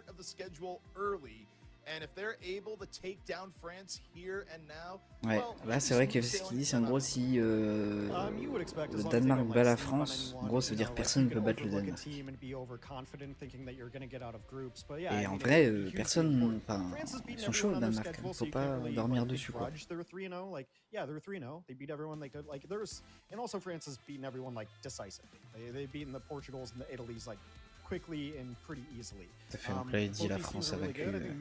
start of the schedule early. And if they're able to take down France here and now, ouais, là c'est vrai que ce qu'il dit, c'est en gros si le Danemark bat la France, en gros ça veut dire personne ne peut battre le Danemark. Et en vrai, personne, enfin, ils sont chauds le Danemark, hein. Faut pas dormir dessus quoi. Yeah, they're 3-0. They beat everyone like good. Like there's, and also France has beaten everyone like decisively. They've beaten the Portugals and the Italies like quickly and pretty easily. Ça fait donc là il dit la France a vaincu Italie,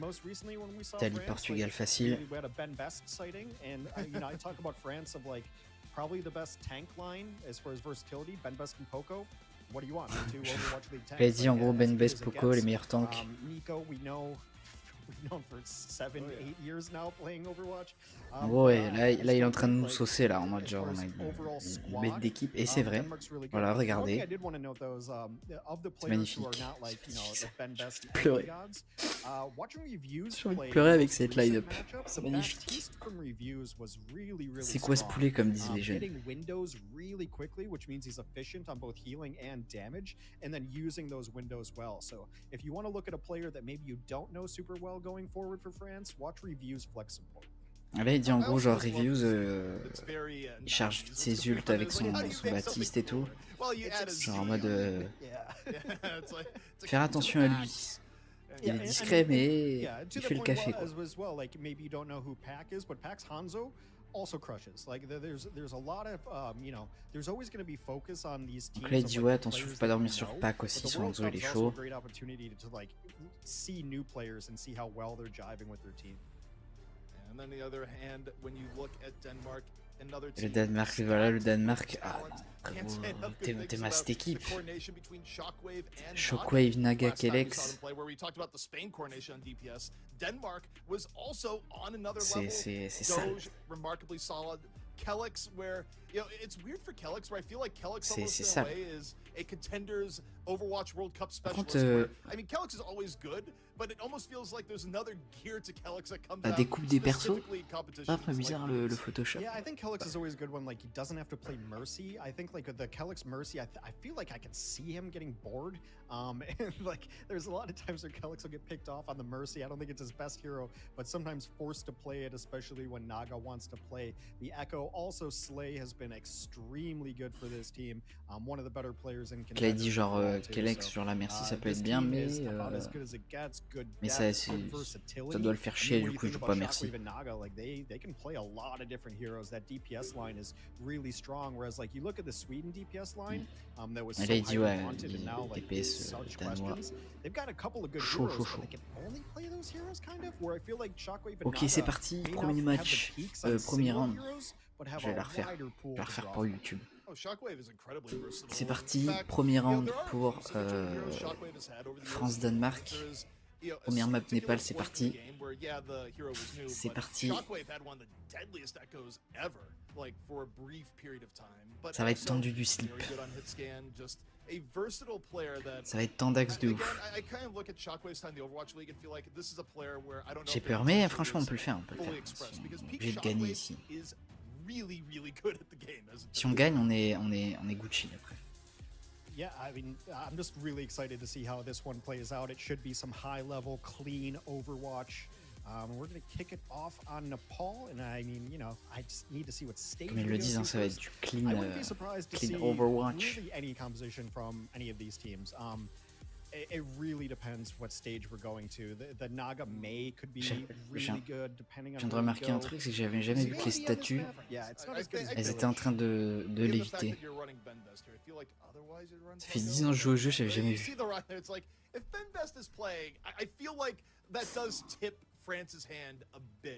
Portugal facile. We had a Ben Best sighting, and you know I talk about France of like probably the best tank line as far as versatility. Ben Best and Poco. What do you want? Two Overwatch League tanks. Il a dit en gros Ben Best, Poco, les meilleurs tanks. Nico, we know. We've known for 7-8 years now playing Overwatch. En gros, ouais, là il est en train de nous saucer là, en mode genre on a une bête d'équipe, et c'est vrai. Voilà, regardez. C'est magnifique. J'ai pleuré. J'ai envie de pleurer avec cette line-up. C'est magnifique. C'est quoi ce poulet comme disent les jeunes. Là il dit en gros genre reviews, il charge vite ses ults avec son Baptiste et tout. Genre en mode faire attention à lui. Il est discret mais il fait le café quoi. Also crushes. Like there's a lot of you know, there's always going to be focus on these teams. Donc là il dit ouais attention faut pas dormir sur Pac aussi, son Hanzo il est chaud. See new players and see how well they're jiving with their team. And then the other hand, when you look at Denmark, another team. Le Danemark, voilà le Danemark. Ah t'es ma cette équipe. Shockwave, Naga, Kelex. C'est sale. Kelex, where you know it's weird for Kelex, where I feel like Kelex almost in a way is a contenders Overwatch World Cup specialist. I mean, Kelex is always good, but it almost feels like there's another gear to Kelex that comes out. Découpe des persos. Pas très bizarre le Photoshop. Yeah, I think Kelex is always good when like he doesn't have to play Mercy. I think like the Kelex Mercy, I feel like I can see him getting bored. And like there's a lot of times where Kelex will get picked off on the Mercy. I don't think it's his best hero, but sometimes forced to play it, especially when Naga wants to play the Echo. Also, Slay has been extremely good for this team. One of the better players in. Il a dit genre Kelex sur la Merci ça peut être bien, mais ça doit le faire chier, du coup je joue pas Merci. They can play a lot of different heroes. That DPS line is really strong. Whereas like you look at the Sweden DPS line, that was so highly wanted, and now like such questions. They've got a couple of good heroes, but they can only play those heroes kind of. Where I feel like Shockwave and Ok, c'est parti, premier match, premier round. Je vais la refaire pour YouTube. C'est parti, premier round pour France-Danemark. Première map Népal, c'est parti. C'est parti. Ça va être tendu du slip. Ça va être tendax de ouf. J'ai peur, mais franchement on peut le faire. On est obligé de gagner ici. Si on gagne, on est Gucci après. Yeah, I mean, I'm just really excited to see how this one plays out. It should be some high-level, clean Overwatch. We're going to kick it off on Nepal, and I mean, you know, I just need to see what stage. Comme ils le disent, ça va être du clean Overwatch. Really any composition from any of these teams. It really depends what stage we're going to. The Naga May could be really good depending on. Je viens de remarquer un truc, c'est que j'avais jamais vu que les statues, elles étaient en train de l'éviter. Ça fait 10 ans que je joue au jeu, j'avais jamais vu.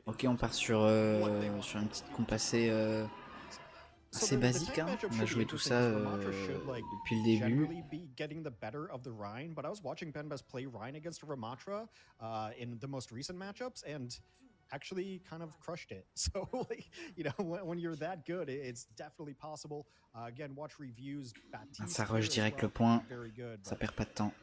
Ok, on part sur une petite comp assez basique, hein. On a joué tout ça depuis le début. Actually kind of crushed it. So like, you know, when you're that good, it's definitely possible. Again, watch reviews. Ça rush direct le point. Ça perd pas de temps.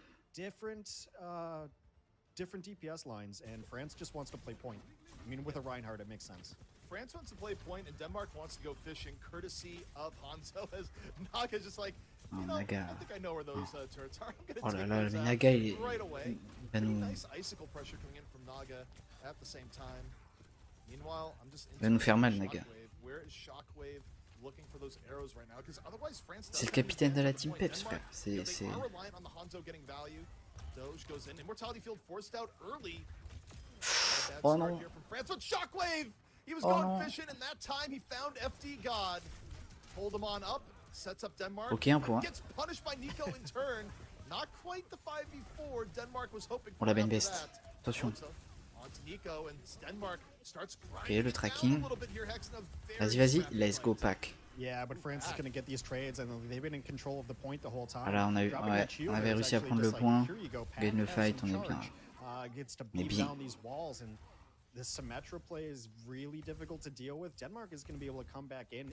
Different DPS lines, and France just wants to play point. I mean, with a Reinhardt, it makes sense. France wants to play point, and Denmark wants to go fishing, courtesy of Hanzo, as Naga's just like, Non, Naga. I think I know where those turrets are. I'm gonna Oh là take là, those mais out Naga, il right away. va nous, Nice icicle pressure coming in from Naga at the same time. Meanwhile, I'm just va nous faire mal, interested in Naga. Shockwave. Where is Shockwave looking for those arrows right now? Because otherwise, France C'est le doesn't have capitaine de la any team point. Peps, frère. Denmark, you know, C'est... they are reliant on the Hanzo getting value. Doge goes in. Immortality Field forced out early. Not a bad Oh start non. here from France. But Shockwave! He was Oh going non. fishing, and that time he found FD God. Hold him on up. Sets up Denmark. Ok, un point. Gets punished by Nico in turn. Not quite the 5v4 Denmark was hoping for. On la bang after best. that. Attention. On to Nico, and Denmark starts Ok, grinding le it tracking. down a little bit here, Hex, in a very Vas-y, scrappy let's go fight. pack. Yeah, but France is going to get these trades, and they've been in control of the point the whole time. Voilà, on a eu, Dropping ouais, that shield on avait is réussi à actually prendre le just like, point. here you go, Pat, Gagne le have fight, some on est bien. charge. Gets to On est beat bien. down these walls, and this Symmetra play is really difficult to deal with. Denmark is going to be able to come back in,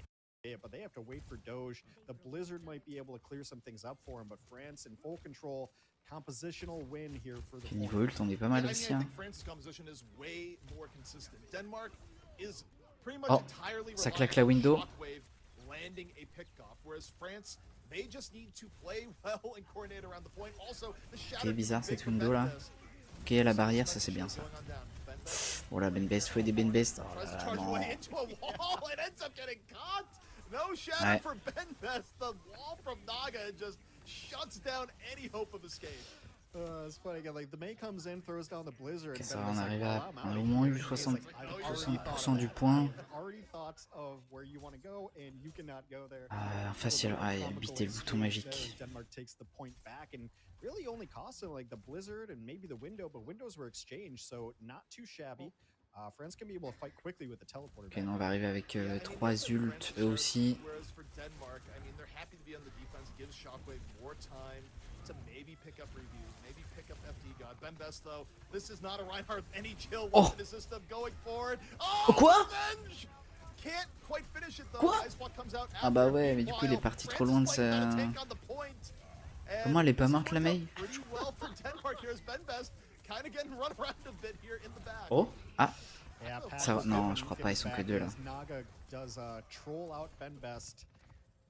but they have to wait for Doge. The Blizzard might be able to clear some things up for him, but France in full control. Compositional win here for the Niveau ult, on est pas mal I aussi. Hein. think France's composition is way more consistent. Denmark is pretty much Oh, entirely ça reliant claque la on window. Shockwave landing a pick-off, whereas France, they just need to play well and coordinate around the point. Also, the shadow Ok, bizarre is big cette for window là. Benbest. Ok, la barrière, ça c'est bien ça. Going on down. Benbest Oh la Benbest, faut aider Benbest. Oh tries to là là, charge non. away into a wall and ends up getting caught. No shadow Ouais. for Benbest. The wall from Naga just shuts down any hope of escape. It's funny again, like the May comes in, throws down the Blizzard, Ok, and ça va, Benbest's on like, arrive well, à... I'm On a out au of moins here. eu And he's 60, like, I've already thought 60% of du that. point. I've already thought of where you want to go, and you cannot go there. Facile, habiter le bouton magique. Denmark takes the point back, and really only costing like the Blizzard and maybe the window, but windows were exchanged, so not too shabby. France can be able to fight quickly with the teleporter. Ok, non, on va arriver avec 3 ults, eux aussi. Whereas for Denmark, I mean, they're happy to be on the defense. Gives Shockwave more time to maybe pick up reviews, maybe pick up FD God. Benbest though, this is not a Reinhardt any chill Oh. in the system going forward. Oh, Quoi? revenge! Can't quite finish it though. Quoi? Icewalk comes out Ah bah after. ouais, mais du coup il est Meanwhile, parti trop France loin is de playing sa... out a take on the point. And Comment elle est pas this morte la worked out Mei? pretty well for Denmark here as Benbest kind of getting run around a bit here in the back. Oh, ah, Yeah, ça va, non, je crois pas, ils sont que deux là. Naga does troll out Benbest.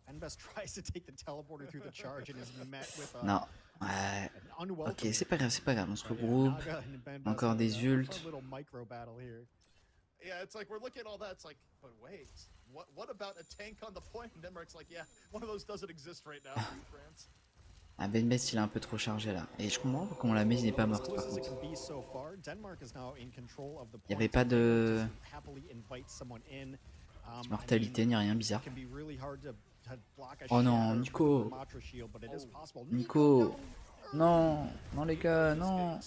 Benbest tries to take the teleporter through the charge and is met with Non, ouais. an unwelcome. Ok, c'est pas grave, on se regroupe. Naga and Benbest Encore have des a ults. fun little micro battle here. Yeah, it's like we're looking at all that. It's like, but wait, what about a tank on the point? And Denmark's like, yeah, one of those doesn't exist right now in France. Ah, Benbest il est un peu trop chargé là. Et je comprends pas comment la Mei n'est pas morte par contre. Il y avait pas de... Mortalité ni rien, bizarre. Oh non, Nico. Nico. Non, non les gars, non.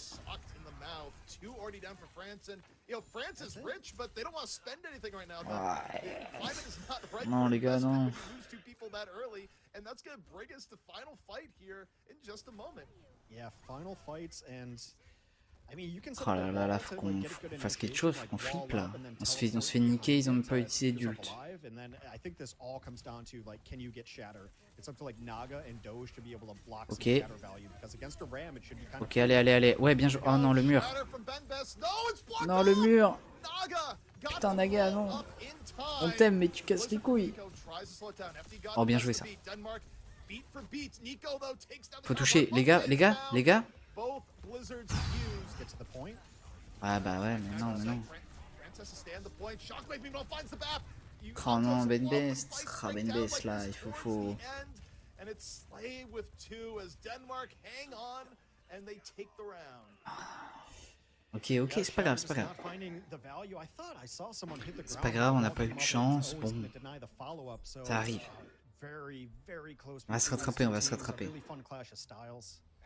Two already down for France, and you know France is rich, but they don't want to spend anything right now. Ouais. Climate is not right Non, for les gars, investment non. when you lose two people that early, and that's going to bring us to final fight here in just a moment. Yeah, final fights, and I mean you can. Oh là là là, faut qu'on fasse quelque chose, faut qu'on flippe là. On se fait niquer, ils ont même pas utilisé d'ult. And then I think this all comes down to like, can you get shatter? It's up to like Naga and Doge to be able to block some Ok. shatter value because against a ram it should be kind Ok, allez. Ouais, bien joué. Oh non, le mur. Shatter from Benbest. No, it's blocked Non, le off. mur. Naga got Putain, the Naga, ball non. up in time. On t'aime, mais tu casses les couilles. Nico tries to slow it down. FD got Oh, bien the joué best ça. beat. Denmark, beat for beat. Nico, though, takes down the Faut combo. toucher, les gars, les gars, les gars. Both Blizzards used. get to the point. Ah bah ouais, mais non, mais non. France has to stay on the point. Shockwave even finds the map. Oh non, Benbest. Ah, Benbest là, il faut... And it's Slay with two as Denmark hang on and they take the round. Ok, c'est pas grave, c'est pas grave. C'est pas grave, on n'a pas eu de chance, bon. Ça arrive. On va se rattraper, on va se rattraper.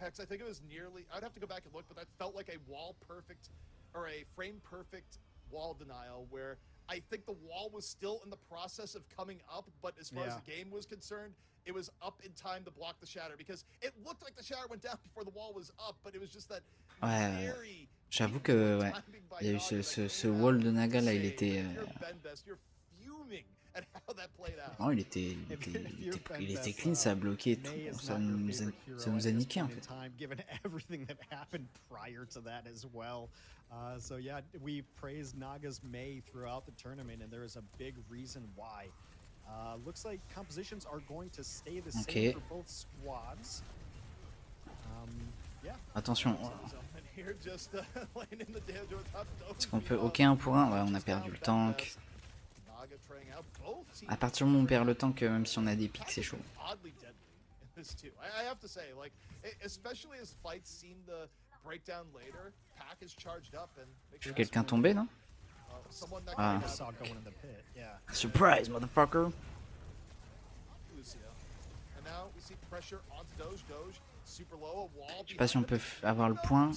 Hex, I think it was nearly, I'd have to go back and look, but that felt like a wall perfect, or a frame perfect wall denial where I think the wall was still in the process of coming up, but as far as the game was concerned, it was up in time to block the shatter because it looked like the shatter went down before the wall was up, but it was just that very... J'avoue que, ouais, il y a eu ce wall de Naga là, il était... Non, il était clean, ça a bloqué et tout. Ça nous a niqué en fait. So yeah, we praised Naga's May throughout the tournament, and there is a big reason why. Looks like compositions are going to stay the same for both squads. Attention. Est-ce qu'on peut... Ok, 1 pour 1. Ouais, on a perdu le tank. À partir du moment où on perd le tank, même si on a des pics, c'est chaud. Je suis quelqu'un tombé, non? Ah. Surprise, motherfucker! Je sais pas si on peut avoir le point.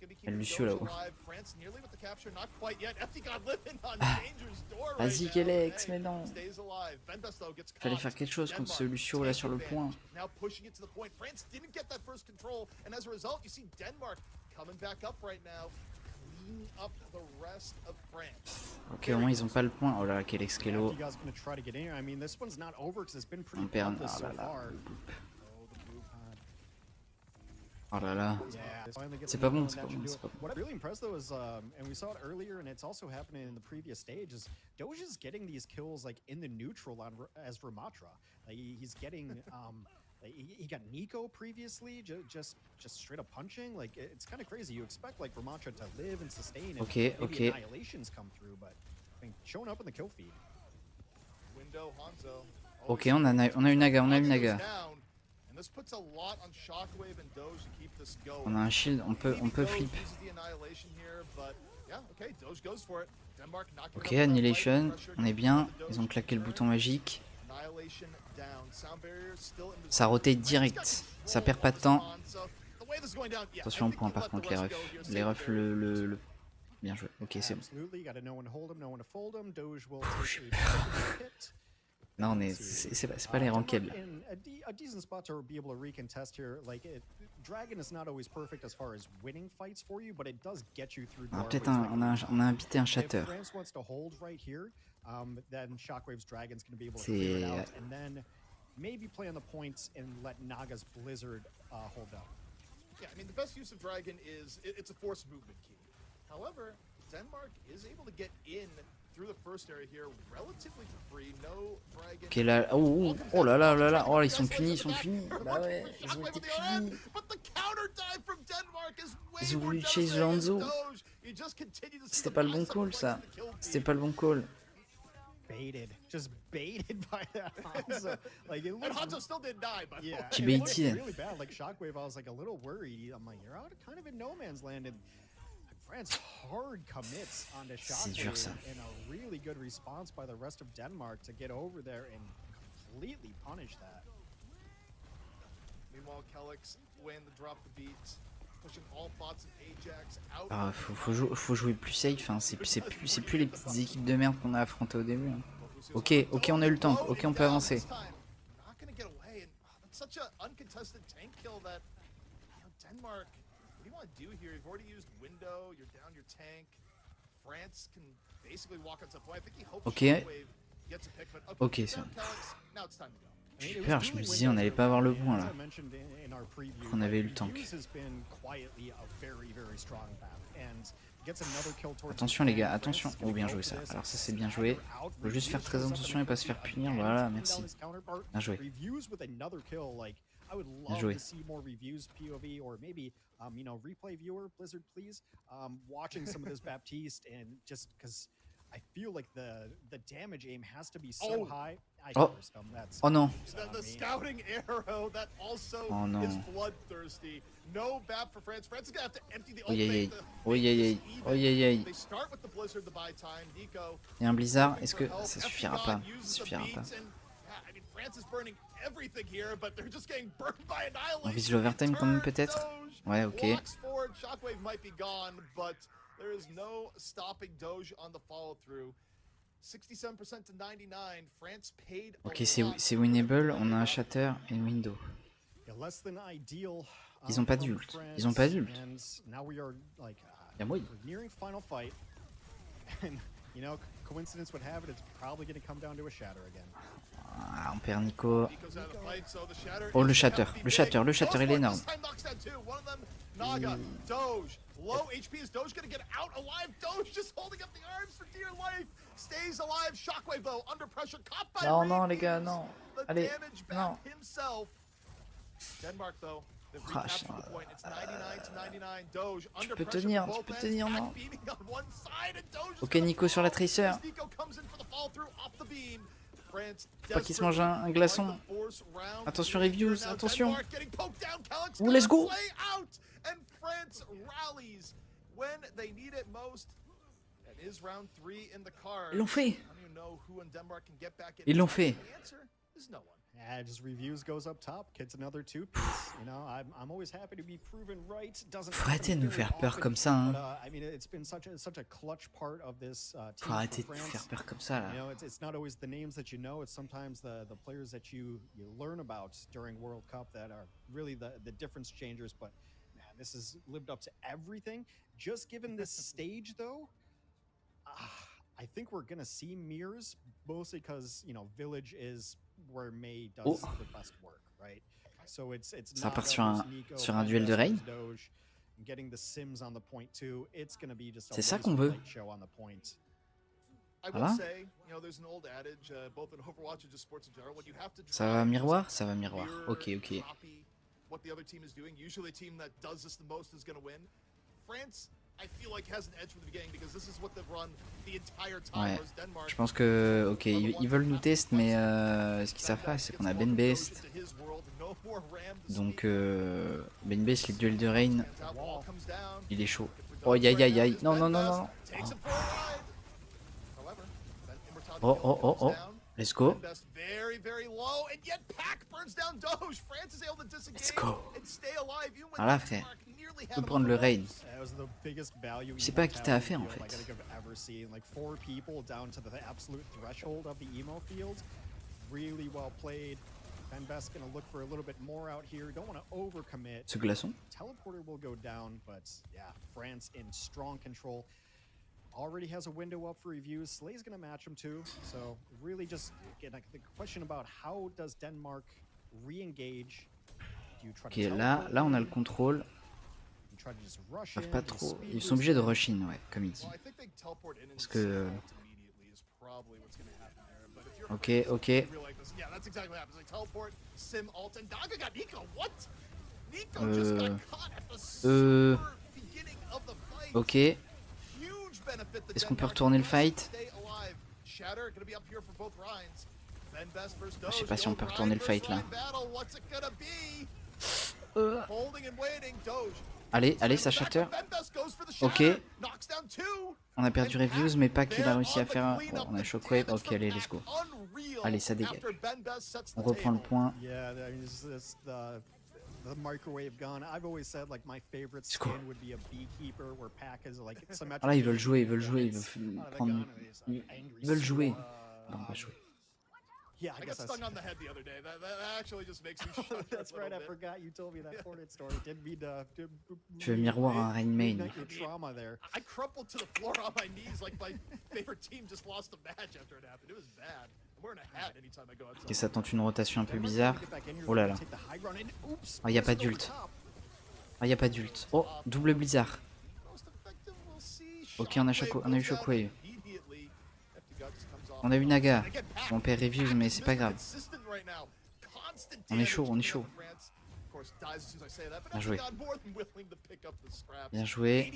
Il y a Lucio là-haut. Vas-y, Gelex, mais non. Fallait faire quelque chose contre ce Lucio là sur le point. Ok, au moins ils ont pas le point. Oh là, quel exkelo. On perd. Oh là là. Oh là là. C'est pas bon, c'est pas bon, c'est pas bon. What I'm really impressed though is, and we saw it earlier, and it's also happening in the previous stage, is Doge is getting these kills like in the neutral on as Ramatra. Like he's getting, he got Nico previously, just straight up punching. Like it's kind of crazy. You expect like Ramatra to live and sustain, and maybe annihilations come through, but I mean, showing up in the kill feed. Ok, on a une Naga, on a une Naga. On a un shield, on peut flip. Ok, Annihilation, on est bien. Ils ont claqué le bouton magique. Ça rotate direct, ça perd pas de temps. Attention au point par contre, les refs. Les refs, le... Bien joué, ok, c'est bon. Non, c'est pas les ranked. A decent spot to be able to recontest here. Like Dragon is not always perfect as far as winning fights for you, but it does get you through. Peut-être on a invité un chatter. France wants to hold right here, then Shockwave's Dragon's going to be able to clear it out, and then maybe play on the points and let Naga's Blizzard hold out. Yeah, I mean the best use of Dragon is it's a force movement key. However, Denmark is able to get in through the first area here relatively for free. No Dragon. Ok là, oh là là là là, oh ils sont punis, Bah ouais, ils ont été punis. Ils ont voulu chase Lanzo. C'était pas le bon call ça. C'était pas le bon call. Baited, just baited by that Hanzo. Like it looks, and Hanzo still didn't die, but qui baitait. Really bad. Like Shockwave, I was like a little worried. I'm like, you're out kind of in no man's land, and France hard commits on the Shockwave, and a really good response by the rest of Denmark to get over there and completely punish that. Meanwhile, Kelix win the drop the beat. Ah, faut jouer plus safe, hein. C'est plus les petites équipes de merde qu'on a affrontées au début. Hein. Ok, on a eu le tank, ok, on peut avancer. Ok, c'est bon. J'ai peur, je me disais on n'allait pas avoir le point là. On avait eu le tank. Attention les gars, attention. Oh bien joué ça. Alors ça c'est bien joué. Faut juste faire très attention et pas se faire punir. Voilà, merci. Bien joué. Bien joué. I feel like the damage aim has to be so high. Oh non. The scouting arrow that also is bloodthirsty. No BAP for France. France is gonna have to empty the They start with the blizzard to buy time. Nico. Il y a un blizzard. Est-ce que ça suffira pas? Ça suffira pas. On vise l'overtime quand même peut-être. Ouais, ok. There is no stopping Doge on the follow through. 67% to 99. France paid. Ok, c'est winnable. On a un shatter et une window. Ils ont pas d'ult. Ils ont pas d'ult. Il y a moyen. You know, coincidence would have it, it's probably going to come down to a shatter again. Ah, on perd Nico. Oh, le shatter, il est énorme. Naga, Doge, low HP. Is Doge gonna get out alive? Doge just holding up the arms for dear life. Stays alive. Shockwave though, under pressure. Caught by Non, Reed. non, les gars, non. The Allez, damage back non. himself. Denmark though. They've Ah, recaptured the point. It's 99 to 99. Doge Tu under peux pressure. tenir, from tu both peux ends. tenir, Back non. beaming on one side, and Doge is Ok, gonna Nico sur la fall tracer. as Nico comes in for the fall through off the beam. France Faut pas qu'il se mange un glaçon. Attention, reviews, attention. Ouh, let's go. Ils l'ont fait. Ils l'ont fait. Yeah, just reviews goes up top, gets another two-piece. You know, I'm always happy to be proven right. Doesn't Faut arrêter de nous faire peur comme ça, hein. But, I mean, it's been such a clutch part of this team. Faut arrêter for de nous France. faire peur comme ça là. You know, it's not always the names that you know. It's sometimes the players that you learn about during World Cup that are really the difference changers. But man, this has lived up to everything. Just given this stage, though, I think we're gonna see mirrors, mostly because you know Village is where May does the best work, right? So it's Ça part Nico, sur un duel de raid. Doge, getting the Sims on the point too. It's gonna be just C'est ça qu'on veut. show on the point. Voilà. Ça va miroir, ça va miroir. Ok, ok. What the other team is doing. Usually a team that does this the most is going to win. France, I feel like, has an edge from the beginning because this is what they've run the entire time. Ouais. Whereas Denmark, Je pense que, ok, ils veulent nous tester, mais ce qu'ils savent pas, c'est qu'on a Ben Best. Donc, Ben Best, les duels de Rain, il est chaud. Oh, aïe aïe aïe aïe. Non, non, non, non. Oh, oh, oh, oh. Let's go. Let's go. Voilà, frère. Tu peux prendre le raid. Je sais pas qui t'a à faire en fait. Ce glaçon. Already has a window up for reviews. Slay's going to match him too. So really just again, the question about how does Denmark re-engage? Ok, là on a le contrôle. Ils peuvent pas trop. Ils sont obligés de rush in, ouais, comme il dit. Parce que. Ok, ok. Ok. Est-ce qu'on peut retourner le fight? Je sais pas si on peut retourner le fight là. Allez, allez, ça shatter. Ok. On a perdu reviews, mais pas qu'il a réussi à faire un... Oh, on a shockwave. Ok, allez, let's go. Allez, ça dégage. On reprend le point. The microwave gun. I've always said like my favorite skin would be a beekeeper where Pack is like symmetrical. Ah là, ils veulent jouer, ils veulent jouer, ils veulent prendre... Ils veulent jouer. Non, on va jouer. Yeah, I got stung on the head the other day. That actually just makes me shudder. That's right, I forgot you told me that Fortnite story. Didn't mean to Je veux miroir un rain main. I crumpled to the floor on my knees like my favorite team just lost a match after it happened. It was bad. I'm wearing a hat anytime I go outside. Ok, ça tente une rotation un peu bizarre. Oh là là. Ah, y a pas d'ult. Ah, y a pas d'ult. Oh, double blizzard. Ok, on a eu shockwave. On a eu Naga. On perd reviews, mais c'est pas grave. On est chaud, on est chaud. Bien joué. Bien joué.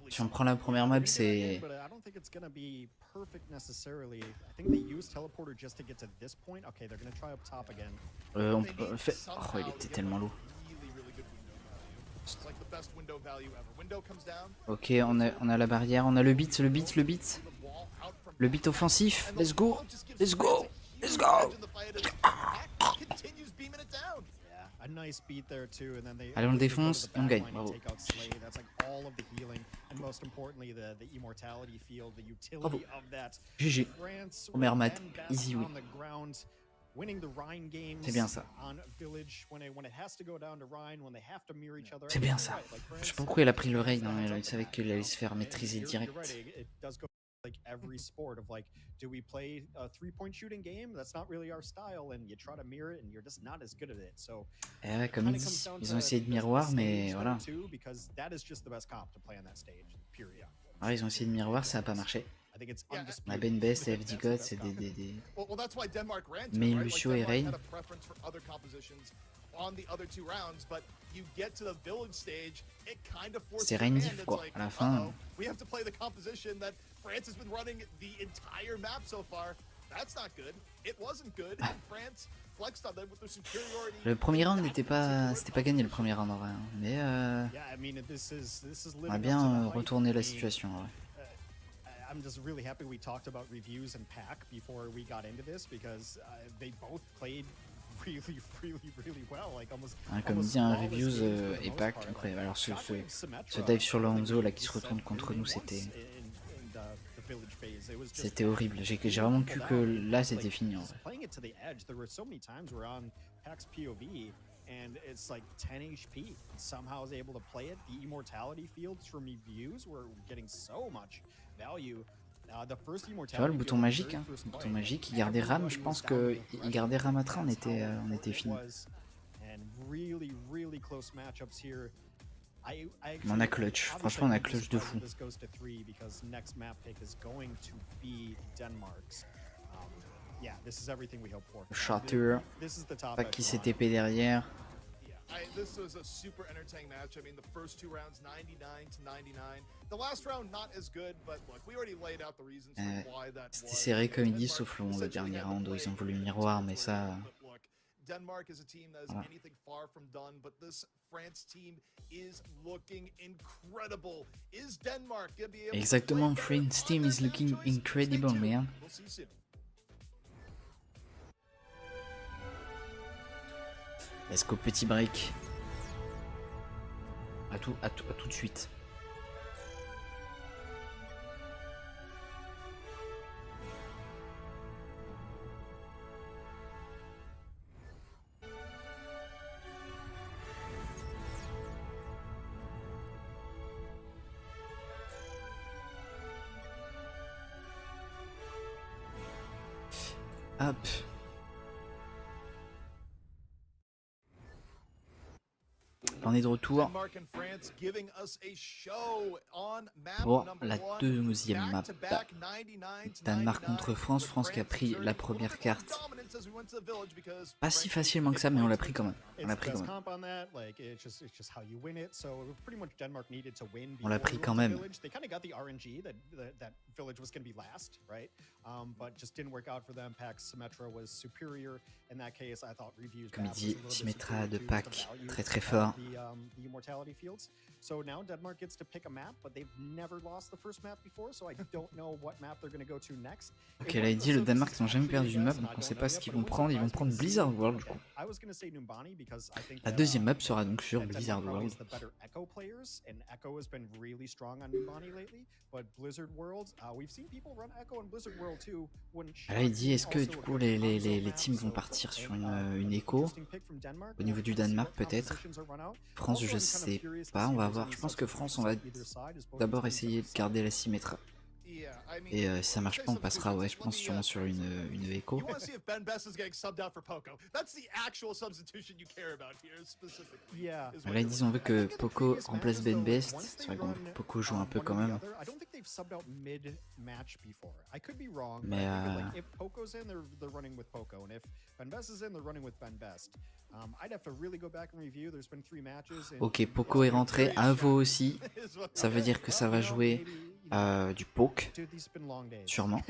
Si on prend la première map, c'est... on peut faire... Oh, il était tellement lourd. Ok, on a la barrière, on a le beat. Le beat offensif. Let's go. Let's go. Let's go. Allez, on le défonce et on gagne. Bravo. Bravo. GG. Première mat. Easy win. C'est bien ça. C'est bien ça. Je sais pas pourquoi il a pris le raid, hein, il savait qu'il allait se faire maîtriser direct. Like every sport of like, do we play a 3-point shooting game? That's not really our style, and you try to mirror it, and you're just not as good at it. So, comme il dit, ils ont essayé de miroir, mais voilà. Ouais, ils ont essayé de miroir, ça a pas marché. La Ben Best et FD God, c'est des... Mais Lucio et Rain. C'est Rain diff quoi, à la fin. France has been running the entire map so far. That's not good. It wasn't good. France flexed on them with their superiority. Le premier round n'était pas, c'était pas gagné le premier round en vrai, hein. Mais on a bien retourné la situation. Ouais. I'm just really happy we talked about reviews and pack before we got into this because they both played really well, like almost. Comme dit un reviews et pack incroyable. Alors ce dive sur le Hanzo là qui se retourne contre nous, c'était horrible. J'ai vraiment cru que là c'était fini en vrai. And it's like 10 HP. Somehow is able to play it. The immortality fields from reviews were getting so much value. Tu vois le bouton magique, hein, le bouton magique, il gardait Ram, je pense que il gardait Ramatra, on était fini. On a clutch, franchement on a clutch de fou. Le Shatter, pas qui s'est TP derrière. This was a super entertaining match. I mean, the first two rounds, 99-99. The last round, not as good, but look, we already laid out the reasons for why that was. C'était serré comme ils disent, sauf le dernier round où ils ont voulu miroir, mais ça. Denmark is a team that is anything far from done, but this France team is looking incredible. Is Denmark gonna be able Exactement, France team is looking incredible, man. We'll see you soon. Est-ce qu'au petit break? À tout de suite. Hop. On est de retour pour la deuxième map. Danemark contre France. France qui a pris la première carte. Pas si facilement que ça, mais on l'a pris quand même. On l'a pris quand même. On l'a pris quand même. Comme il dit, Symmetra de pack très très fort. So now Denmark gets to pick a map, but they've never lost the first map before, so I don't know what map they're going to go to next. Ok, là il dit le Danemark ils n'ont jamais perdu une map, donc on sait pas ce qu'ils vont prendre. Ils vont prendre Blizzard World du coup. La deuxième map sera donc sur Blizzard World. Là il dit est-ce que du coup les teams vont partir sur une écho au niveau du Danemark peut-être. France je sais pas, on va voir. Je pense que France on va d'abord essayer de garder la Symmetra. Et si ça marche pas on passera ouais je pense sûrement sur une écho. Là ils disent on veut que Poco remplace Ben Best. C'est vrai que Poco joue un peu quand même. Mais ok, Poco est rentré, Avo aussi. Ça veut dire que ça va jouer du poke, sûrement.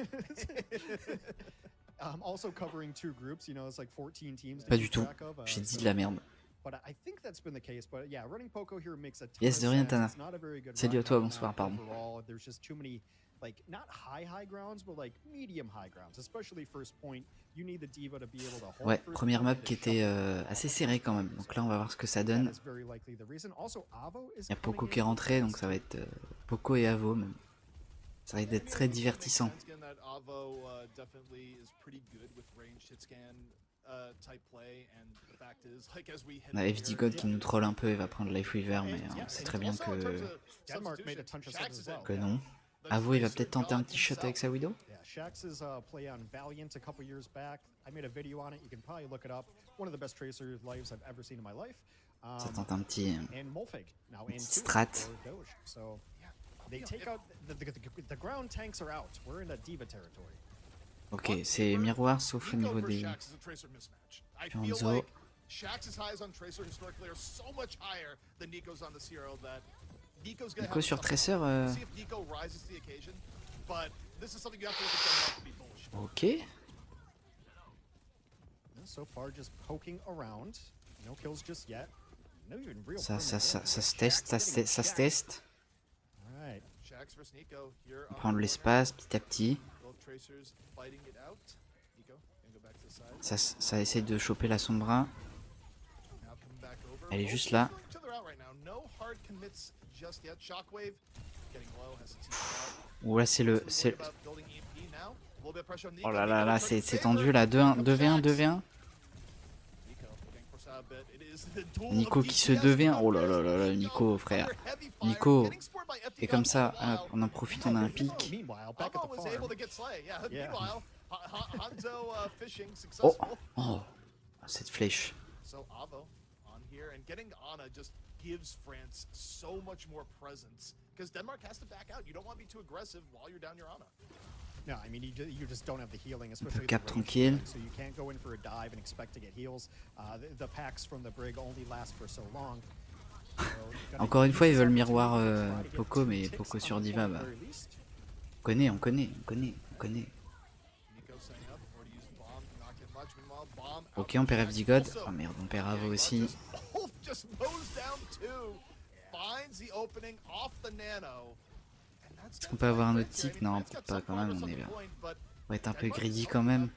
Pas du tout, j'ai dit de la merde. Yes, de rien Tana. Salut à toi, bonsoir, pardon. Ouais, première map qui était assez serrée quand même, donc là on va voir ce que ça donne. Il y a Poco qui est rentré, donc ça va être Poco et Avo même. Ça risque d'être très divertissant. On a FD God qui nous troll un peu, il va prendre Life Weaver, mais on sait très bien que non. Avo, il va peut-être tenter un petit shot avec sa Widow. Shax's play on Valiant a couple years back. I made a video on it. You can probably look it up. One of the best tracer lives I've ever seen in my life. Ça tente un petit strat. So they take out the ground tanks are out. We're in a diva territory. Ok, c'est miroir sauf au niveau des Fianzo. Nico sur Tracer. Ok. Ça se teste, ça se teste. Prendre l'espace petit à petit. Ça essaie de choper la Sombra. Elle est juste là. Ouh là c'est le... Oh là là là, c'est tendu là, 2v1, 2v1. Nico qui se 2v1, oh là là là là, Nico frère. Nico, et comme ça, hop, on en profite, on a un pic. Oh, oh, cette flèche. Gives France so much more presence because Denmark has to back out. You don't want to be too aggressive while you're down your Ana. No, I mean you just don't have the healing, especially cap tranquille. So you can't go in for a dive and expect to get heals. The packs from the brig only last for so long. Encore une fois, ils veulent miroir Poco, mais Poco sur Diva, bah. On connaît. Ok, on perd FD God. Oh merde, on perd Avo aussi. Est-ce qu'on peut avoir un autre tic? Non, peut-être pas quand même, on est là. On va être un peu greedy quand même.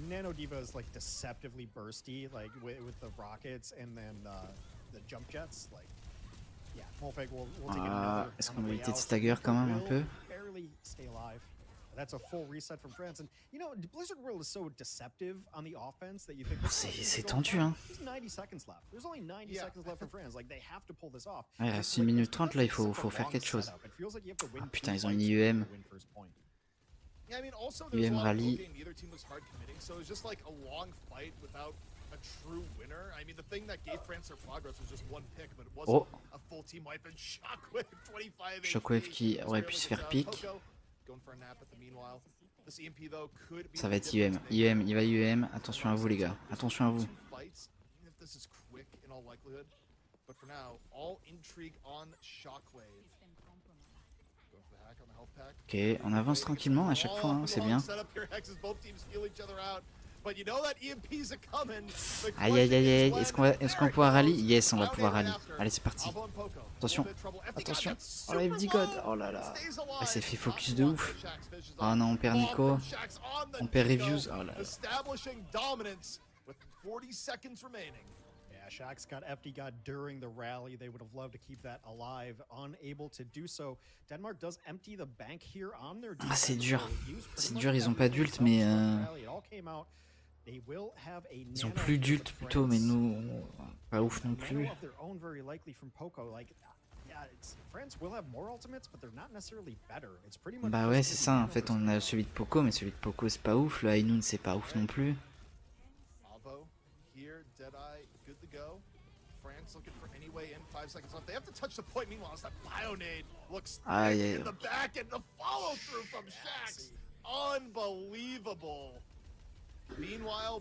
Nano Diva is like deceptively bursty, like with the rockets and then the jump jets. Like, yeah, Molfeg will take another. Est-ce qu'on va éviter de stagger quand même un peu? Barely stay alive. That's a full reset from France, and you know Blizzard World is so deceptive on the offense that you think c'est tendu hein. There's 90 seconds left. There's only 90 seconds left for France. Like they have to pull this off. Ouais, il reste 1 minute 30 là, il faut faire quelque chose. Ah putain, ils ont une IEM. UM rally. Oh. Shockwave qui aurait pu se faire pique. Ça va être IEM. IEM, il va IEM. Attention à vous les gars. Attention à vous. Ok, on avance tranquillement à chaque fois, hein, c'est bien. Aïe aïe aïe aïe, est-ce qu'on va pouvoir rally? Yes, on va pouvoir rally. Allez, c'est parti. Attention, attention. Oh la FD God, oh là là. Elle s'est fait focus de ouf. Oh non, on perd Nico. On perd Reviews, oh là là. Shax got FD God during the rally. They would have loved to keep that alive, unable to do so. Denmark does empty the bank here on their defense. Ah, c'est dur. C'est dur, ils ont pas d'ult, mais ils ont plus d'ult plutôt, mais nous, pas ouf non plus. Bah ouais, c'est ça, en fait, on a celui de Poco, mais celui de Poco c'est pas ouf, le Ainun c'est pas ouf non plus. Aïe aïe.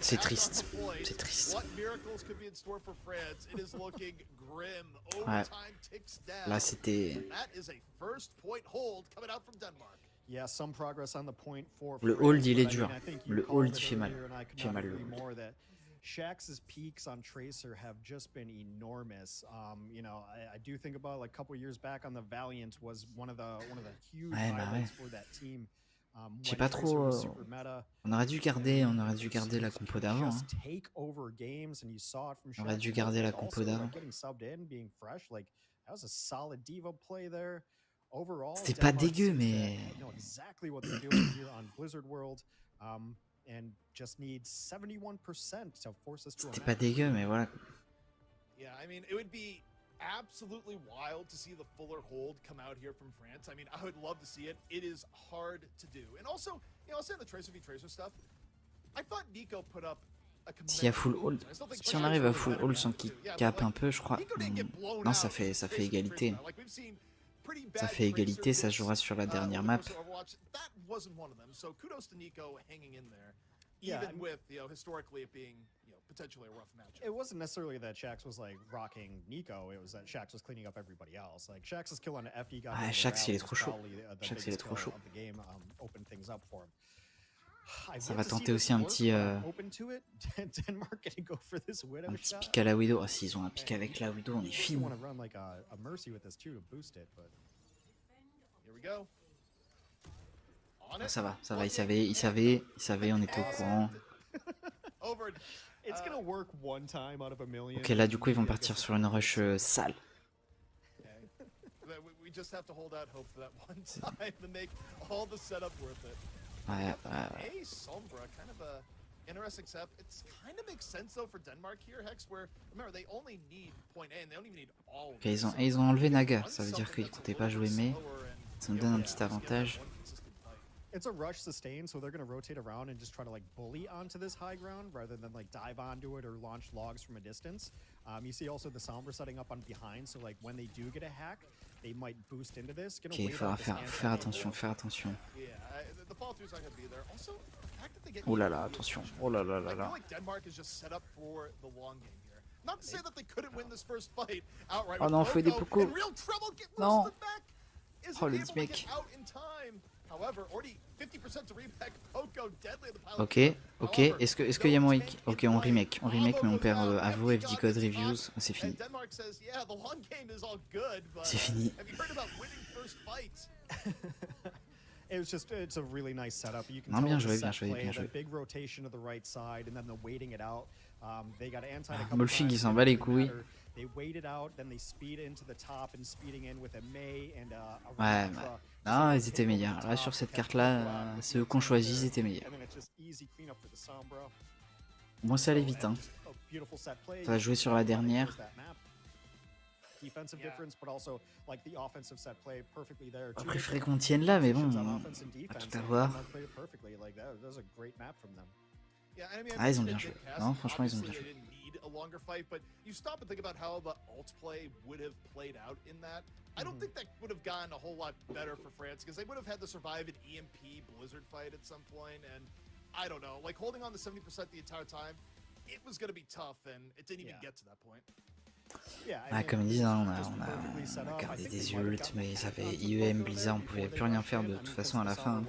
C'est triste, c'est triste. Ouais. Là c'était... Le hold il est dur, le hold il fait mal, il fait mal le hold. Shax's peaks on Tracer have just been enormous. You know, I do think about like a couple years back on the Valiant was one of the huge highlights for that team. Je sais pas trop. On aurait dû garder la compo d'avant. Hein. On aurait dû garder la compo d'avant. C'était pas dégueu, mais and just needs 71% to force us to a C'était pas match. dégueu, mais voilà. Yeah, I mean, it would be absolutely wild to see the fuller hold come out here from France. I mean, I would love to see it. It is hard to do. And also, you know, I'll say on the Tracer v Tracer stuff, I thought Nico put up a S'il y a full hold, si on arrive à full hold sans qu'il cape un peu, je crois. Non, ça fait égalité. Ça fait égalité, ça se jouera sur la dernière map. Yeah, even with, you know, historically it being, you know, potentially a rough matchup. It wasn't necessarily that Shax was like rocking Nico, it was that Shax was cleaning up everybody else. Like Shax's kill on FE got Shax il est trop chaud. Shax il est trop chaud. Ça va tenter aussi un petit pic à la Widow. Ah, s'ils ont un pic avec la Widow, on est fini. Ah, ça va, il savait, on était au courant. Ok, là du coup ils vont partir sur une rush sale. Ouais. Interesting setup. It's kind of makes sense though for Denmark here, Hex, where remember they only need point A and they don't even need all. Ok, ils ont enlevé Naga, ça veut dire qu'ils comptaient pas jouer, mais ça me donne un petit avantage. It's a rush sustain, so they're going to rotate around and just try to like bully onto this high ground rather than like dive onto it or launch logs from a distance. You see also the Sombra setting up on behind, so like when they do get a hack, they might boost into this. Ok, il faudra faire attention. Oh là là, attention. Oh là là là là. Oh non, faut aider Poco. Non. Oh le mec. Ok, est-ce qu'il y a mon remake? Ok, on remake, mais on perd Avo, FD Code Reviews, c'est fini. C'est fini. Non, bien joué. Molfig il s'en bat les couilles. Ouais. Non, ils étaient meilleurs. Là, sur cette carte-là, ceux qu'on choisit, ils étaient meilleurs. Moi, ça allait vite. Hein. Ça va jouer sur la dernière. Je préférais qu'on tienne là, mais bon, pas tout à voir. Ah, ils ont bien joué. Non, franchement, ils ont bien joué. A longer fight, but you stop and think about how the alt play would have played out in that. I don't think that would have gone a whole lot better for France because they would have had to survive an EMP Blizzard fight at some point, and I don't know, like holding on to 70% the entire time, it was going to be tough, and it didn't even get to that point. Ah, comme ils disent, hein, on a gardé des ults, mais ça fait UNE, Blizzard, on pouvait plus rien faire de toute façon à la fin. Hein.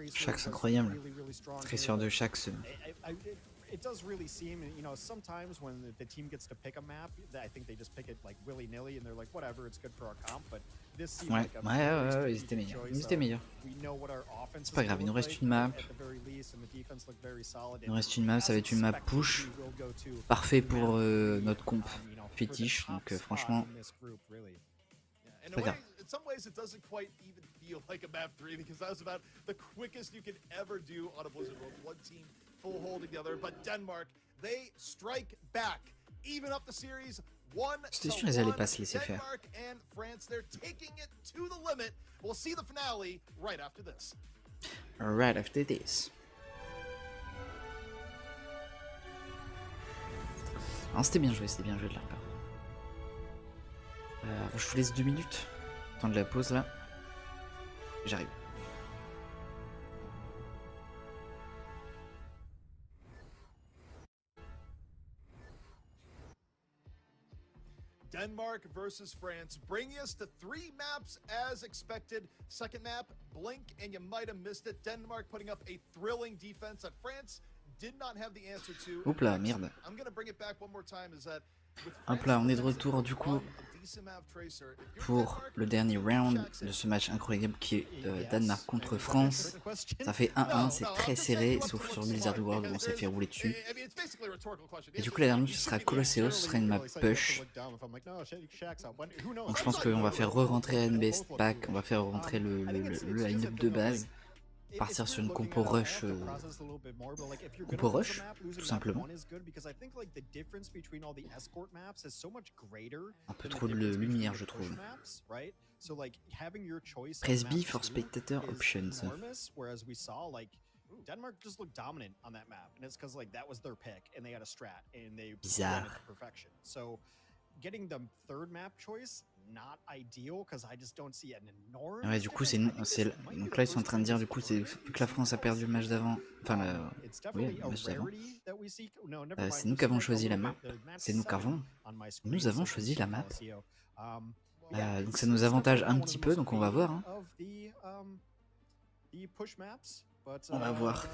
Shax incroyable. Très sûr de Shax. It does really seem, you know, sometimes when the team gets to pick a map, I think they just pick it like willy-nilly and they're like, whatever, it's good for our comp, but this seems like a ouais, ils étaient meilleurs. C'est pas grave, il nous reste une map. Il nous reste une map, ça va être une map push. Parfait pour notre comp fétiche, donc franchement, c'est pas grave. In some ways, it doesn't quite even feel like a map 3 because that was about the quickest you could ever do on a Blizzard world. One team full holding the other, but Denmark, they strike back, even up the series. J'étais sûr qu'ils allaient pas se laisser faire. Denmark and France, they're taking it to the limit. We'll see the finale right after this. Right after this. Non, c'était bien joué de leur part. Je vous laisse 2 minutes. Temps de la pause là. J'arrive. Denmark versus France, bringing us to 3 maps as expected. Second map, blink and you might have missed it. Denmark putting up a thrilling defense that France did not have the answer to. Oups là, merde. I'm going to bring it back one more time, is that Hop là, on est de retour du coup pour le dernier round de ce match incroyable qui est Danemark contre France. Ça fait 1-1, c'est très serré, sauf sur Blizzard World où on s'est fait rouler dessus. Et du coup la dernière ce sera Colosseum, ce sera une map push. Donc je pense qu'on va faire re-rentrer NBS Pack, on va faire rentrer le line-up de base. Partir sur une compo rush, tout simplement. Un peu trop de lumière, je trouve. Press B for spectator options. Denmark just looked dominant on that map, and it's because like that was their pick, and they had a strat, and they Bizarre. won it to perfection. So, getting the third map choice, not ideal, because I just don't see an enormous. Ouais, du coup, donc là ils sont en train de dire du coup, c'est que la France a perdu le match d'avant. Enfin, oui, le match d'avant. C'est nous qui avons choisi la map. C'est nous qui avons. Nous avons choisi la map. Donc ça nous avantage un petit peu, donc on va voir. Hein. On va voir.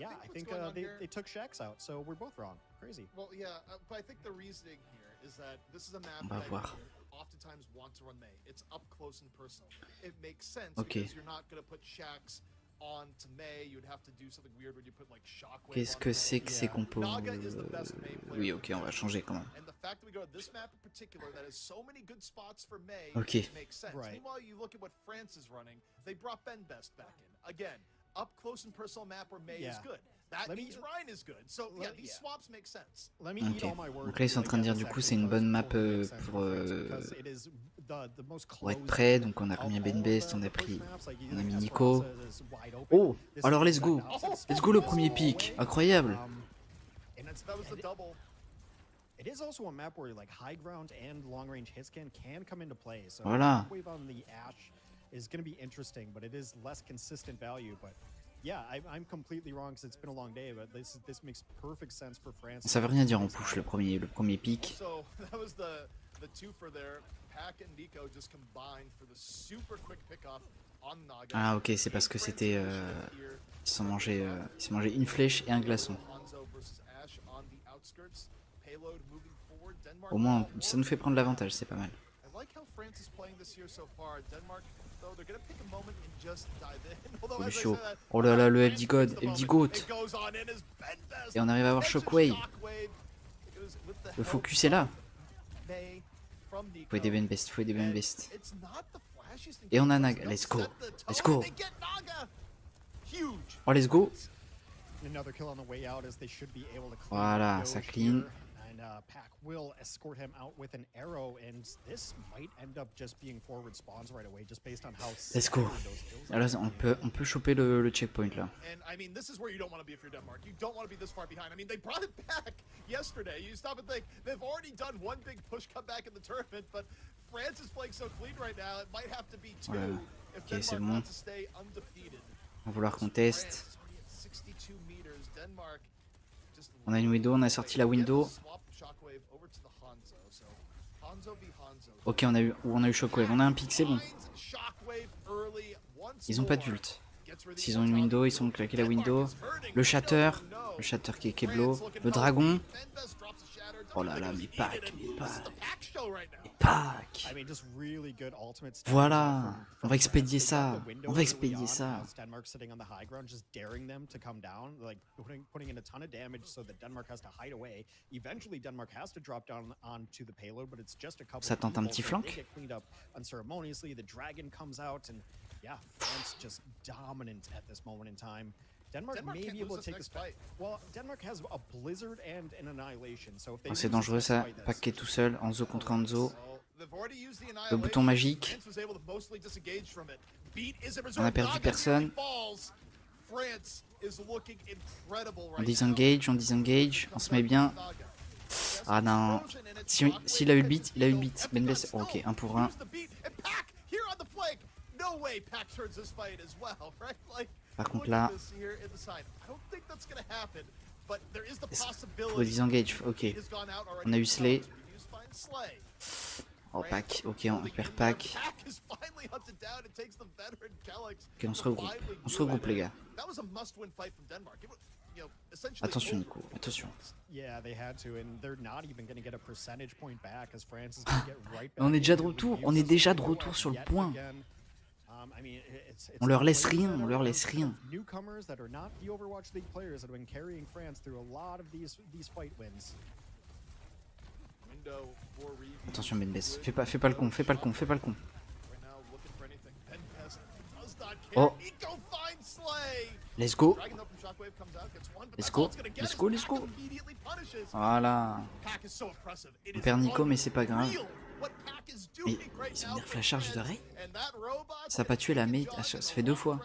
Yeah, I think they took Shax out, so we're both wrong. Crazy. Well, yeah, but I think the reasoning here is that this is a map On va voir. oftentimes want to run May. It's up close and personal. It makes sense Okay. because you're not going to put Shax on to May. You would have to do something weird when you put like Shockwave. Qu'est-ce que c'est que ces compos? Naga is the best May player. Oui, ok, on va changer quand même. And the fact that we go to this map in particular that has so many good spots for May Okay. makes sense. Right. Meanwhile, you look at what France is running. They brought Ben Best back in. Again, up close and personal map where May is good. That means Ryan is good. So yeah, these swaps make sense. Ok. Donc là ils sont en train de dire du coup c'est une bonne map pour être prêt. Donc on a remis Ben Best, on a mis Nico. Oh, alors let's go. Let's go le premier pick. Incroyable. That was the double. It is also a map where like high ground and long range hit scan can come into play. So Voilà. wave on the Ash is going to be interesting, but it is less consistent value. But yeah, I'm completely wrong because it's been a long day, but this makes perfect sense for France. Ça veut rien dire en push le premier pick. So that was the two for there. Pack and Nico just combined for the super quick pickoff on Naga. Ah ok, c'est parce que c'était ils se sont mangé une flèche et un glaçon. Au moins ça nous fait prendre l'avantage, c'est pas mal. Oh, chaud. Oh là là, le FD God, FD Goat. Et on arrive à avoir Shockwave. Le focus est là. Faut aider Ben Best, faut aider Ben Best. Et on a Naga, let's go. Let's go. Oh, let's go. Voilà, ça clean. Pack will escort him out with an arrow, and this might end up just being forward spawns right away, just based on how. Let's go. Alors on peut choper le checkpoint là. And I mean, this is where you don't want to be if you're Denmark. You don't want to be this far behind. I mean, they brought it back yesterday. You stop and think they've already done one big push comeback in the tournament, but France is playing so clean right now. It might have to be two if Denmark wants to stay undefeated. On va vouloir qu'on teste. 62 meters, Denmark. On a une window, on a sorti la window. Ok, on a eu Shockwave, on a un pick, c'est bon. Ils ont pas d'ult. S'ils ont une window, ils sont claqués la window. Le shatter qui est blow. Le dragon. Oh là là, mais pack. Voilà, on va expédier ça. Denmark sitting on the high ground, just daring them to come down, like putting in a ton of damage so that Denmark has to hide away. Eventually, Denmark has to drop down onto the payload, but it's just a couple. Ça tente un petit flank. They get cleaned up unceremoniously. The dragon comes out, and yeah, France just dominant at this moment in time. Denmark may be able to take this fight. Well, Denmark has a blizzard and an annihilation, so if they. C'est dangereux ça, paquet tout seul, Hanzo contre Hanzo. Le bouton magique. On a perdu personne. On disengage, on se met bien. Ah non. S'il a eu le beat, Ben Best. Oh, ok, 1 pour 1. Par contre là, faut disengage, ok. On a eu Slay. Oh pack, ok, on perd pack. Ok, on se regroupe les gars. Attention Nico, attention. On est déjà de retour, sur le point. On leur laisse rien, on leur laisse rien. Attention Benbes, fais pas le con. Oh, let's go. Voilà. On perd Nico mais c'est pas grave. Mais ils ont nerf la charge d'arrêt. Ça a pas tué la mate, ça fait 2 fois.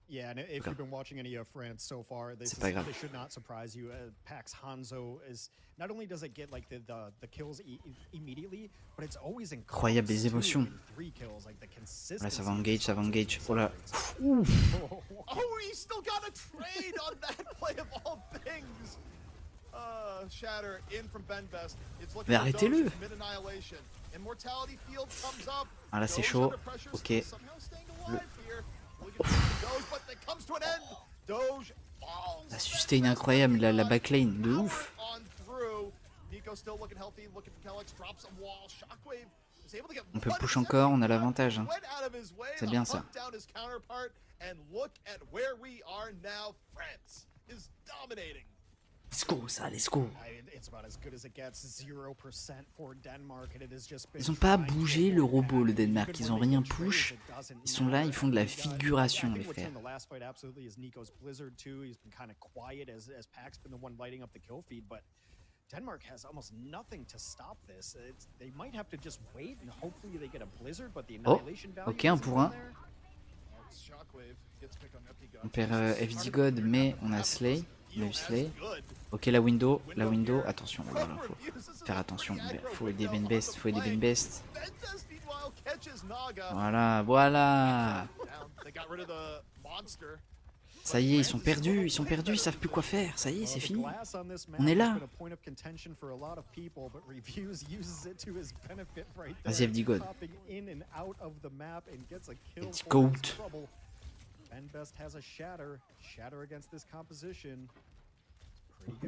Yeah, and if you've been watching any of France so far, this should not surprise you. Pax Hanzo is not only does it get like the kills immediately, but it's always incroyable les émotions. Là, ça va engage. Oh là. Oh, he still got a trade on that play of all things. Shatter in from Benbest. Mais arrêtez-le. Ah là c'est chaud. Ok. La sustain incroyable, la backlane de ouf. On peut push encore, on a l'avantage. Hein. C'est bien ça. Let's go, ça, let's go. Ils ont pas bougé le robot, le Danemark. Ils ont rien push. Ils sont là, ils font de la figuration, les frères. Denmark has almost nothing to stop this. They might have to just wait and hopefully they get a blizzard, but the annihilation value. Ok, 1 pour 1. On perd FD God, mais on a Slay. On a eu Slay. Ok, la window. Attention, voilà, faut faire attention. Faut aider Benbest. Voilà. Ça y est, ils sont perdus, ils savent plus quoi faire. Ça y est, c'est fini. On est là. Vas-y, FD God. Let's go.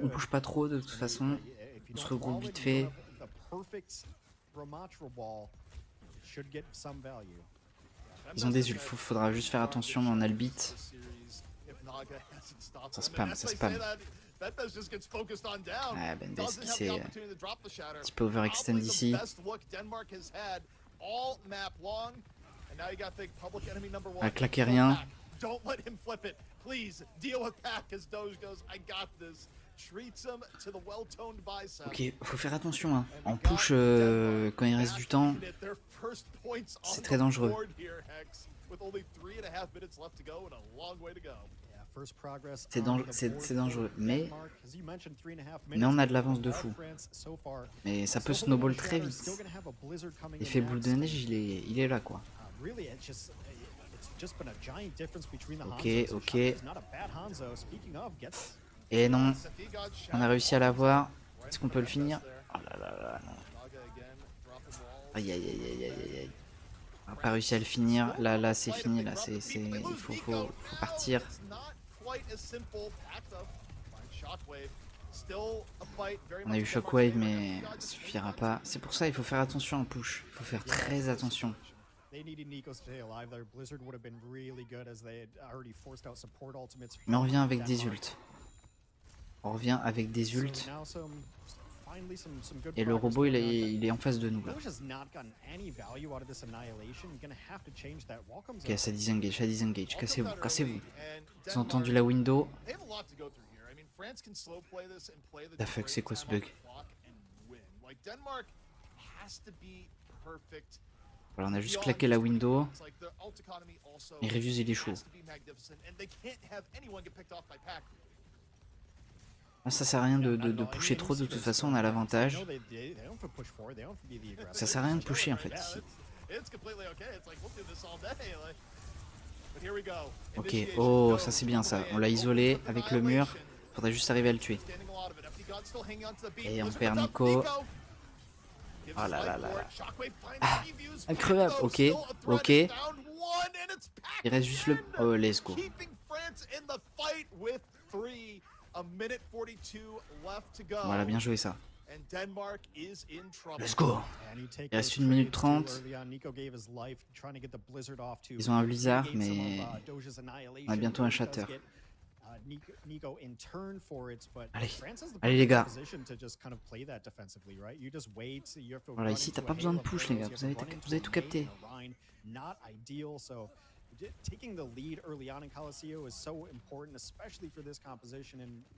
On bouge pas trop de toute façon. On se regroupe vite fait. Ils ont des ults, faudra juste faire attention, mais on a le beat. Ça spam. Ah, Benbest qui s'est un petit peu overextend ici. Ah, claquer rien. Ok, faut faire attention, hein. En push quand il reste du temps, c'est très dangereux. C'est dangereux, mais on a de l'avance de fou. Mais ça peut snowball très vite. L'effet boule de neige, il est là, quoi. Ok. Et non, on a réussi à l'avoir. Est-ce qu'on peut le finir? Oh là là, non. Aïe. On n'a pas réussi à le finir. Là c'est fini. Là, il faut partir. On a eu Shockwave, mais ça suffira pas. C'est pour ça il faut faire attention en push. Il faut faire très attention. Mais on revient avec des ults. Et le robot il est en face de nous là. Ok, ça disengage. Cassez-vous. Ils ont entendu la window. La fuck, c'est quoi ce bug? Voilà, on a juste claqué la window. Et Revius il est chaud. Ah, ça sert à rien de pusher trop, de toute façon on a l'avantage. Ça sert à rien de pusher en fait ici. Ok, oh ça c'est bien ça, on l'a isolé avec le mur, faudrait juste arriver à le tuer. Et on perd Nico. Oh là là là. Ah, incroyable, ok. Il reste juste le... Oh let's go. Voilà, bien joué ça. Let's go. Il reste 1 minute 30. Ils ont un blizzard, mais on a bientôt un shatter. Allez, allez les gars. Voilà, ici t'as pas besoin de push les gars, vous avez tout capté.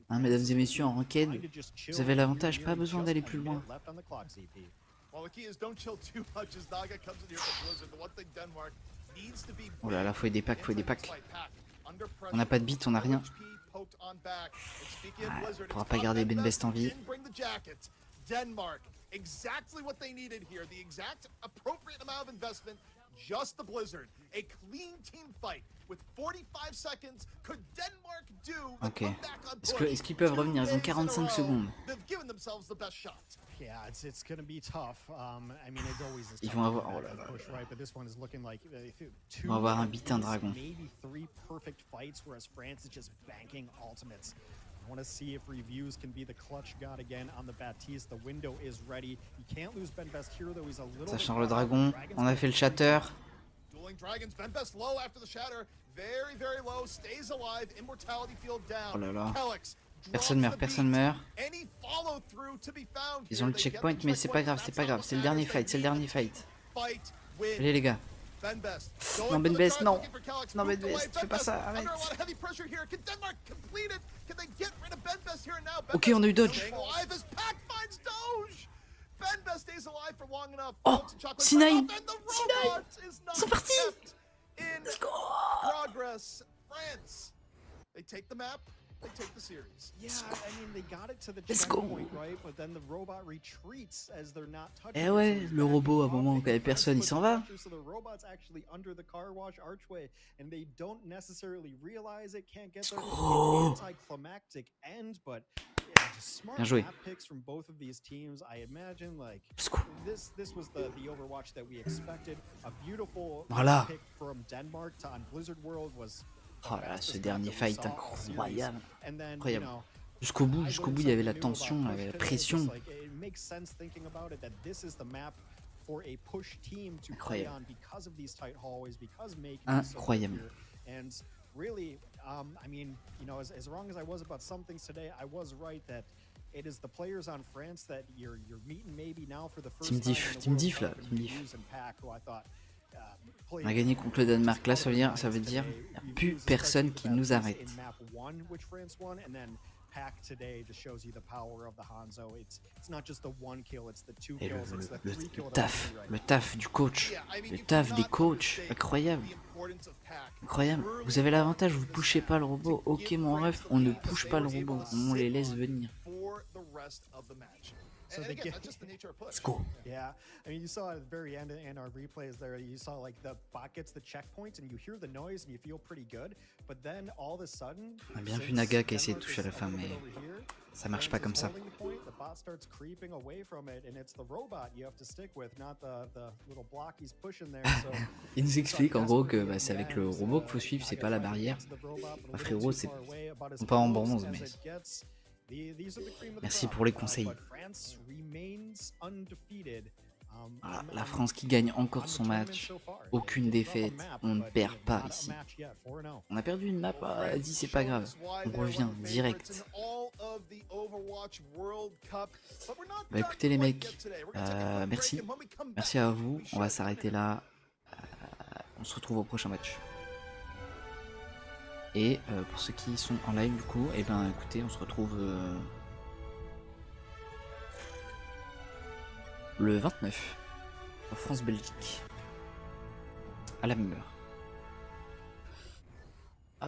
Hein, mesdames et messieurs, en ranked, vous avez l'avantage, pas besoin d'aller plus loin. Oh là là, faut aider packs, faut aider packs. On n'a pas de beat, on n'a rien. Ah, on pourra pas garder Ben Best en vie. Denmark, exactly what they needed here, the exact appropriate amount of investment, just the Blizzard. A clean team fight with 45 seconds. Could Denmark do the comeback on push? Est-ce qu'ils peuvent revenir? Ils ont 45 secondes. They've given themselves the best shot. Yeah, it's going to be tough. I mean, it always is. Ils vont avoir, oh là là. Ils vont avoir un beat, un dragon. Maybe 3 perfect fights, whereas France is just banking ultimates. I want to see if reviews can be the clutch god again on the Baptiste. The window is ready. You can't lose Ben Best here, though. He's a little. Ça change le dragon. On a fait le shatter. Dueling Dragons, Ben Best low after the shatter. Very, very low. Stays alive. Immortality field down. Oh là là. Alex, personne meurt, personne meurt. Ils ont le checkpoint, mais c'est pas grave, c'est pas grave. C'est le dernier fight, c'est le dernier fight. Allez les gars. Non Ben Best, non. Non Ben Best, fais pas ça, arrête. Ok, on a eu dodge. Oh, Sinaï. Sinaï. Ils sont partis. Let's go. They take the series. Yeah, I mean they got it to the Let's go. checkpoint, right? But then the robot retreats as they're not touching. Eh ouais, le robot à un moment quand il y avait personne, il s'en va. So the robot's actually under the car wash archway and they don't necessarily realize it, can't get there. Anticlimactic end, but yeah, just smart map picks from both of these teams. I imagine like this was the Overwatch that we expected. A beautiful pick from Denmark to on Blizzard World was. Oh là, ce dernier fight incroyable, incroyable. Jusqu'au bout, il y avait la tension, il y avait la pression. Incroyable. Incroyable. Really, I mean, you know, as wrong as I was about some things today, I was right that it is the players on France that you're meeting maybe now for the first time. Team Diff là, Team Diff. On a gagné contre le Danemark, là ça veut dire qu'il n'y a plus personne qui nous arrête. Et le taf du coach, le taf des coachs, incroyable. Incroyable, vous avez l'avantage, vous ne pushez pas le robot. Ok mon ref, on ne push pas le robot, on les laisse venir. So they get let's go. Yeah, I mean, you saw at the very end in our replays there, you saw like the bot gets the checkpoint and you hear the noise and you feel pretty good, but then all of a sudden. On a bien vu Naga qui a essayé de toucher la femme, mais ça marche pas comme ça. Il nous explique en gros que bah, c'est avec le robot qu'il faut suivre, c'est pas la barrière. Bah, frérot, c'est pas en bronze, mais. Merci pour les conseils. Voilà, la France qui gagne encore son match. Aucune défaite. On ne perd pas ici. On a perdu une map. Vas-y, c'est pas grave. On revient direct. Bah écoutez les mecs, merci. Merci à vous. On va s'arrêter là. On se retrouve au prochain match. Et pour ceux qui sont en live du coup, et ben écoutez, on se retrouve le 29 en France-Belgique à la même heure.